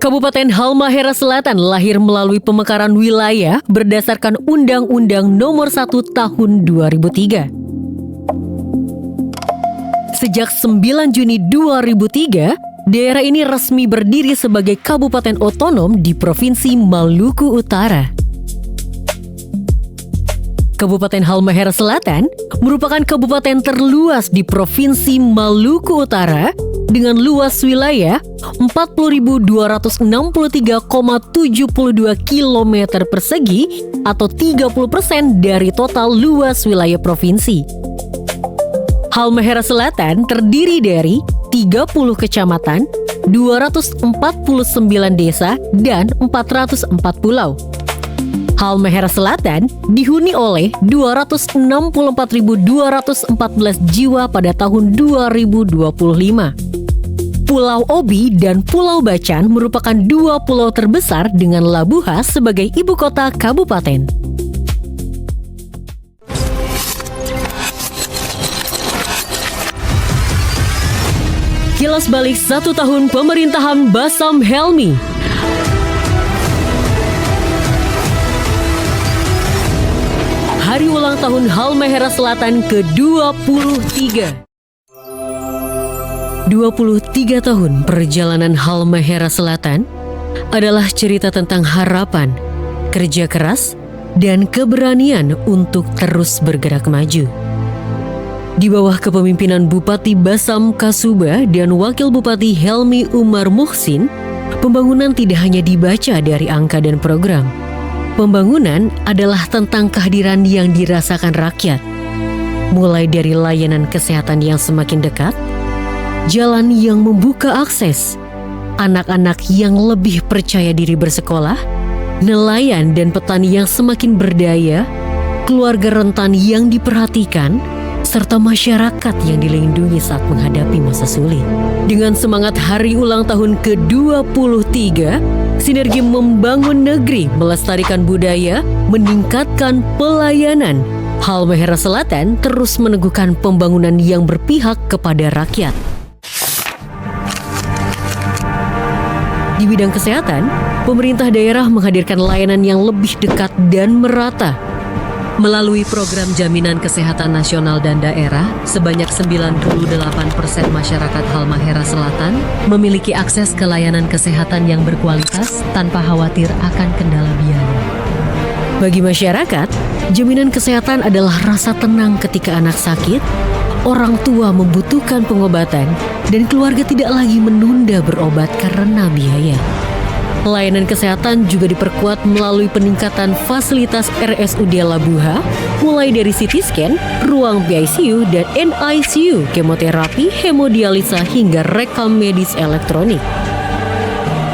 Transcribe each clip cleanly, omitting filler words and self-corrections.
Kabupaten Halmahera Selatan lahir melalui pemekaran wilayah berdasarkan Undang-Undang Nomor 1 Tahun 2003. Sejak 9 Juni 2003, daerah ini resmi berdiri sebagai kabupaten otonom di Provinsi Maluku Utara. Kabupaten Halmahera Selatan merupakan kabupaten terluas di Provinsi Maluku Utara dengan luas wilayah 40.263,72 km persegi atau 30% dari total luas wilayah provinsi. Halmahera Selatan terdiri dari 30 kecamatan, 249 desa, dan 404 pulau. Halmahera Selatan dihuni oleh 264.214 jiwa pada tahun 2025. Pulau Obi dan Pulau Bacan merupakan dua pulau terbesar dengan Labuha sebagai ibu kota kabupaten. Kilas balik 1 tahun pemerintahan Basam Helmi. Hari ulang tahun Halmahera Selatan ke-23. 23 tahun perjalanan Halmahera Selatan adalah cerita tentang harapan, kerja keras, dan keberanian untuk terus bergerak maju. Di bawah kepemimpinan Bupati Basam Kasuba dan Wakil Bupati Helmi Umar Muhsin, pembangunan tidak hanya dibaca dari angka dan program. Pembangunan adalah tentang kehadiran yang dirasakan rakyat, mulai dari layanan kesehatan yang semakin dekat, jalan yang membuka akses, anak-anak yang lebih percaya diri bersekolah, nelayan dan petani yang semakin berdaya, keluarga rentan yang diperhatikan, serta masyarakat yang dilindungi saat menghadapi masa sulit. Dengan semangat hari ulang tahun ke-23, sinergi membangun negeri, melestarikan budaya, meningkatkan pelayanan, Halmahera Selatan terus meneguhkan pembangunan yang berpihak kepada rakyat. Di bidang kesehatan, pemerintah daerah menghadirkan layanan yang lebih dekat dan merata. Melalui program Jaminan Kesehatan Nasional dan Daerah, sebanyak 98% masyarakat Halmahera Selatan memiliki akses ke layanan kesehatan yang berkualitas tanpa khawatir akan kendala biaya. Bagi masyarakat, jaminan kesehatan adalah rasa tenang ketika anak sakit, orang tua membutuhkan pengobatan, dan keluarga tidak lagi menunda berobat karena biaya. Layanan kesehatan juga diperkuat melalui peningkatan fasilitas RSUD Labuha, mulai dari CT scan, ruang PICU dan NICU, kemoterapi, hemodialisa hingga rekam medis elektronik.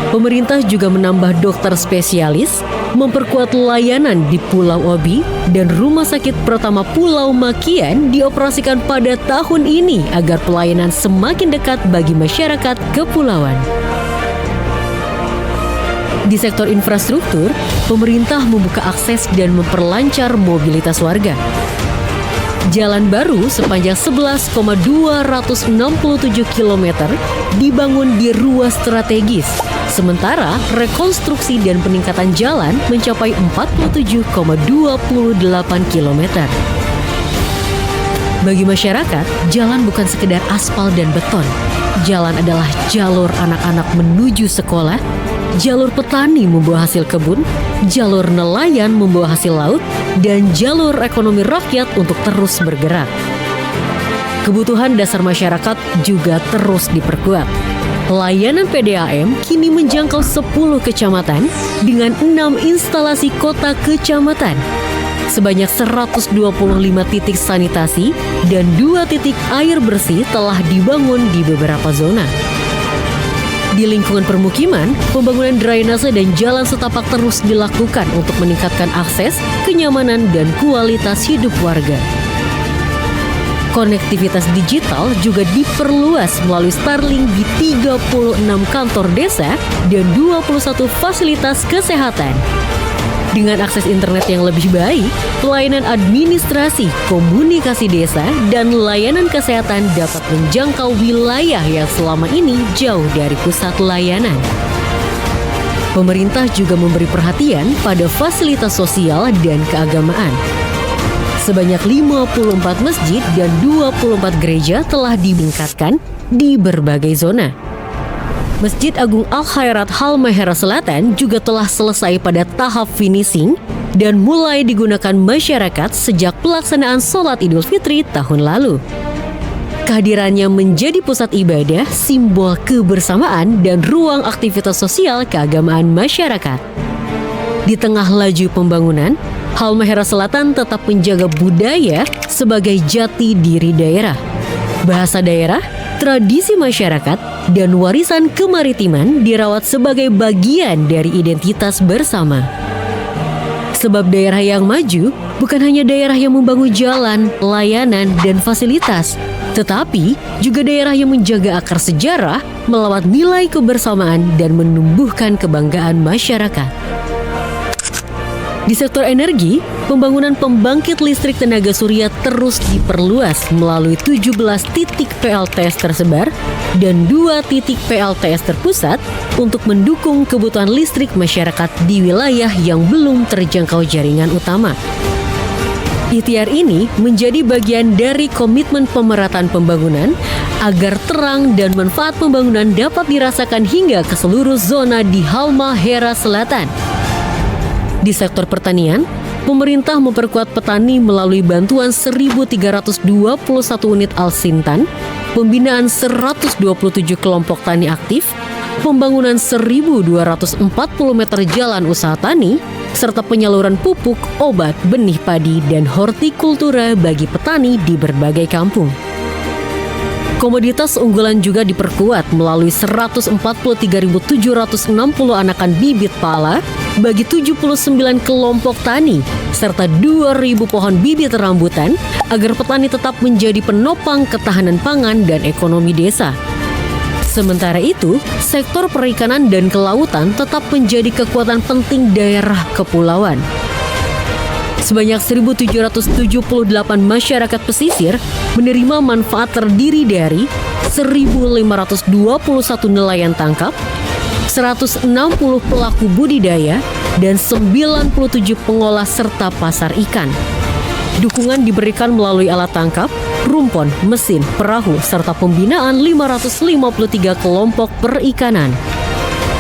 Pemerintah juga menambah dokter spesialis, memperkuat layanan di Pulau Obi, dan Rumah Sakit Pertama Pulau Makian dioperasikan pada tahun ini agar pelayanan semakin dekat bagi masyarakat kepulauan. Di sektor infrastruktur, pemerintah membuka akses dan memperlancar mobilitas warga. Jalan baru sepanjang 11,267 km dibangun di ruas strategis, sementara rekonstruksi dan peningkatan jalan mencapai 47,28 km. Bagi masyarakat, jalan bukan sekedar aspal dan beton. Jalan adalah jalur anak-anak menuju sekolah, jalur petani membawa hasil kebun, jalur nelayan membawa hasil laut, dan jalur ekonomi rakyat untuk terus bergerak. Kebutuhan dasar masyarakat juga terus diperkuat. Layanan PDAM kini menjangkau 10 kecamatan dengan 6 instalasi kota kecamatan. Sebanyak 125 titik sanitasi dan 2 titik air bersih telah dibangun di beberapa zona. Di lingkungan permukiman, pembangunan drainase dan jalan setapak terus dilakukan untuk meningkatkan akses, kenyamanan, dan kualitas hidup warga. Konektivitas digital juga diperluas melalui Starlink di 36 kantor desa dan 21 fasilitas kesehatan. Dengan akses internet yang lebih baik, pelayanan administrasi, komunikasi desa, dan layanan kesehatan dapat menjangkau wilayah yang selama ini jauh dari pusat layanan. Pemerintah juga memberi perhatian pada fasilitas sosial dan keagamaan. Sebanyak 54 masjid dan 24 gereja telah ditingkatkan di berbagai zona. Masjid Agung Al-Khairat Halmahera Selatan juga telah selesai pada tahap finishing dan mulai digunakan masyarakat sejak pelaksanaan sholat Idul Fitri tahun lalu. Kehadirannya menjadi pusat ibadah, simbol kebersamaan, dan ruang aktivitas sosial keagamaan masyarakat. Di tengah laju pembangunan, Halmahera Selatan tetap menjaga budaya sebagai jati diri daerah. Bahasa daerah, tradisi masyarakat, dan warisan kemaritiman dirawat sebagai bagian dari identitas bersama. Sebab daerah yang maju bukan hanya daerah yang membangun jalan, layanan, dan fasilitas, tetapi juga daerah yang menjaga akar sejarah, melawat nilai kebersamaan, dan menumbuhkan kebanggaan masyarakat. Di sektor energi, pembangunan pembangkit listrik tenaga surya terus diperluas melalui 17 titik PLTS tersebar dan 2 titik PLTS terpusat untuk mendukung kebutuhan listrik masyarakat di wilayah yang belum terjangkau jaringan utama. Ikhtiar ini menjadi bagian dari komitmen pemerataan pembangunan agar terang dan manfaat pembangunan dapat dirasakan hingga ke seluruh zona di Halmahera Selatan. Di sektor pertanian, pemerintah memperkuat petani melalui bantuan 1.321 unit Alsintan, pembinaan 127 kelompok tani aktif, pembangunan 1.240 meter jalan usaha tani, serta penyaluran pupuk, obat, benih padi, dan hortikultura bagi petani di berbagai kampung. Komoditas unggulan juga diperkuat melalui 143.760 anakan bibit pala bagi 79 kelompok tani, serta 2.000 pohon bibit rambutan agar petani tetap menjadi penopang ketahanan pangan dan ekonomi desa. Sementara itu, sektor perikanan dan kelautan tetap menjadi kekuatan penting daerah kepulauan. Sebanyak 1.778 masyarakat pesisir menerima manfaat terdiri dari 1.521 nelayan tangkap, 160 pelaku budidaya, dan 97 pengolah serta pasar ikan. Dukungan diberikan melalui alat tangkap, rumpon, mesin, perahu, serta pembinaan 553 kelompok perikanan.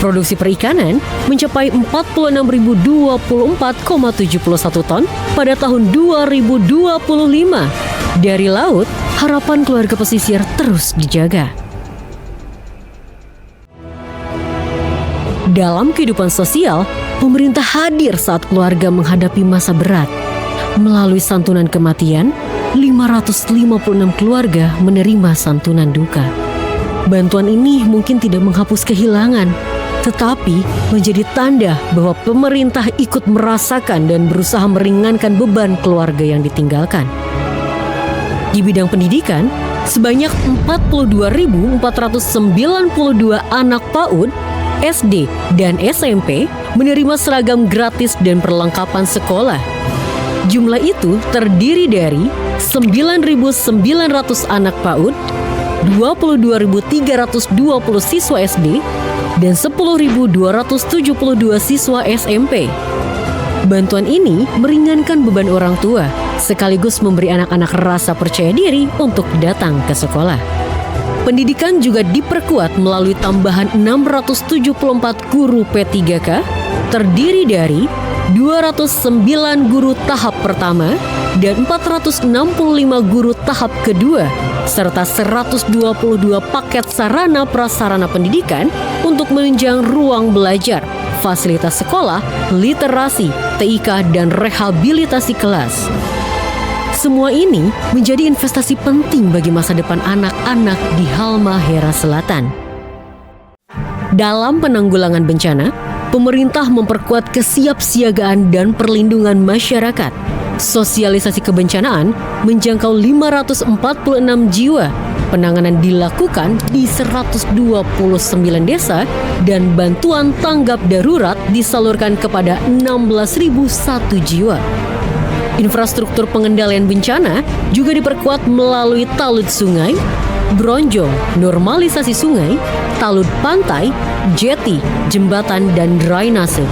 Produksi perikanan mencapai 46.024,71 ton pada tahun 2025. Dari laut, harapan keluarga pesisir terus dijaga. Dalam kehidupan sosial, pemerintah hadir saat keluarga menghadapi masa berat. Melalui santunan kematian, 556 keluarga menerima santunan duka. Bantuan ini mungkin tidak menghapus kehilangan, tetapi menjadi tanda bahwa pemerintah ikut merasakan dan berusaha meringankan beban keluarga yang ditinggalkan. Di bidang pendidikan, sebanyak 42.492 anak PAUD, SD, dan SMP menerima seragam gratis dan perlengkapan sekolah. Jumlah itu terdiri dari 9.900 anak PAUD, 22.320 siswa SD, dan 10.272 siswa SMP. Bantuan ini meringankan beban orang tua, sekaligus memberi anak-anak rasa percaya diri untuk datang ke sekolah. Pendidikan juga diperkuat melalui tambahan 674 guru P3K, terdiri dari 209 guru tahap pertama dan 465 guru tahap kedua, serta 122 paket sarana prasarana pendidikan untuk menunjang ruang belajar, fasilitas sekolah, literasi, TIK, dan rehabilitasi kelas. Semua ini menjadi investasi penting bagi masa depan anak-anak di Halmahera Selatan. Dalam penanggulangan bencana, pemerintah memperkuat kesiapsiagaan dan perlindungan masyarakat. Sosialisasi kebencanaan menjangkau 546 jiwa. Penanganan dilakukan di 129 desa dan bantuan tanggap darurat disalurkan kepada 16.001 jiwa. Infrastruktur pengendalian bencana juga diperkuat melalui talud sungai, bronjong, normalisasi sungai, talud pantai, jeti, jembatan, dan drainase.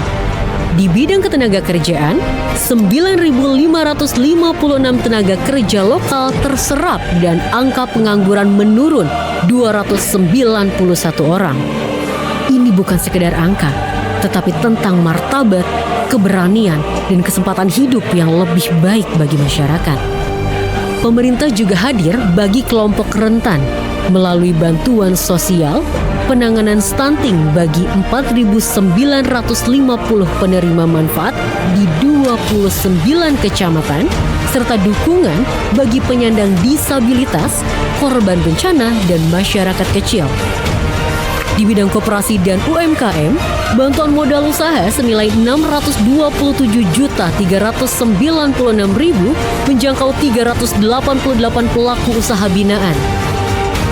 Di bidang ketenagakerjaan, 9.556 tenaga kerja lokal terserap dan angka pengangguran menurun 291 orang. Ini bukan sekedar angka, tetapi tentang martabat, keberanian, dan kesempatan hidup yang lebih baik bagi masyarakat. Pemerintah juga hadir bagi kelompok rentan melalui bantuan sosial, penanganan stunting bagi 4.950 penerima manfaat di 29 kecamatan, serta dukungan bagi penyandang disabilitas, korban bencana, dan masyarakat kecil. Di bidang koperasi dan UMKM, bantuan modal usaha senilai 627.396.000 menjangkau 388 pelaku usaha binaan.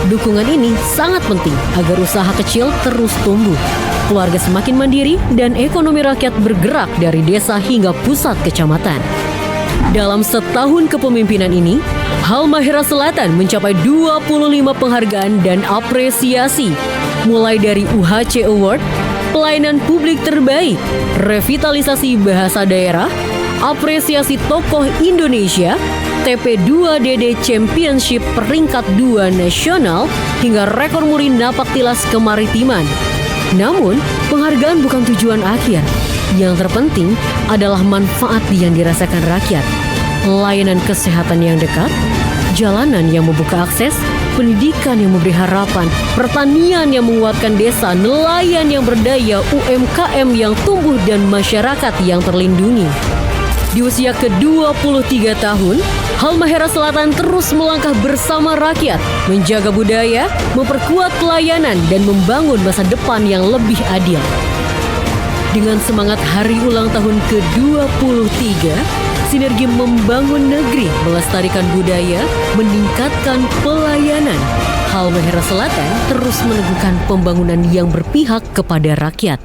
Dukungan ini sangat penting agar usaha kecil terus tumbuh, keluarga semakin mandiri, dan ekonomi rakyat bergerak dari desa hingga pusat kecamatan. Dalam setahun kepemimpinan ini, Halmahera Selatan mencapai 25 penghargaan dan apresiasi, mulai dari UHC Award, pelayanan publik terbaik, revitalisasi bahasa daerah, apresiasi tokoh Indonesia, TP2DD Championship peringkat 2 nasional, hingga rekor muri napaktilas kemaritiman. Namun, penghargaan bukan tujuan akhir. Yang terpenting adalah manfaat yang dirasakan rakyat. Layanan kesehatan yang dekat, jalanan yang membuka akses, pendidikan yang memberi harapan, pertanian yang menguatkan desa, nelayan yang berdaya, UMKM yang tumbuh, dan masyarakat yang terlindungi. Di usia ke-23 tahun, Halmahera Selatan terus melangkah bersama rakyat, menjaga budaya, memperkuat pelayanan, dan membangun masa depan yang lebih adil. Dengan semangat hari ulang tahun ke-23, sinergi membangun negeri, melestarikan budaya, meningkatkan pelayanan, Halmahera Selatan terus meneguhkan pembangunan yang berpihak kepada rakyat.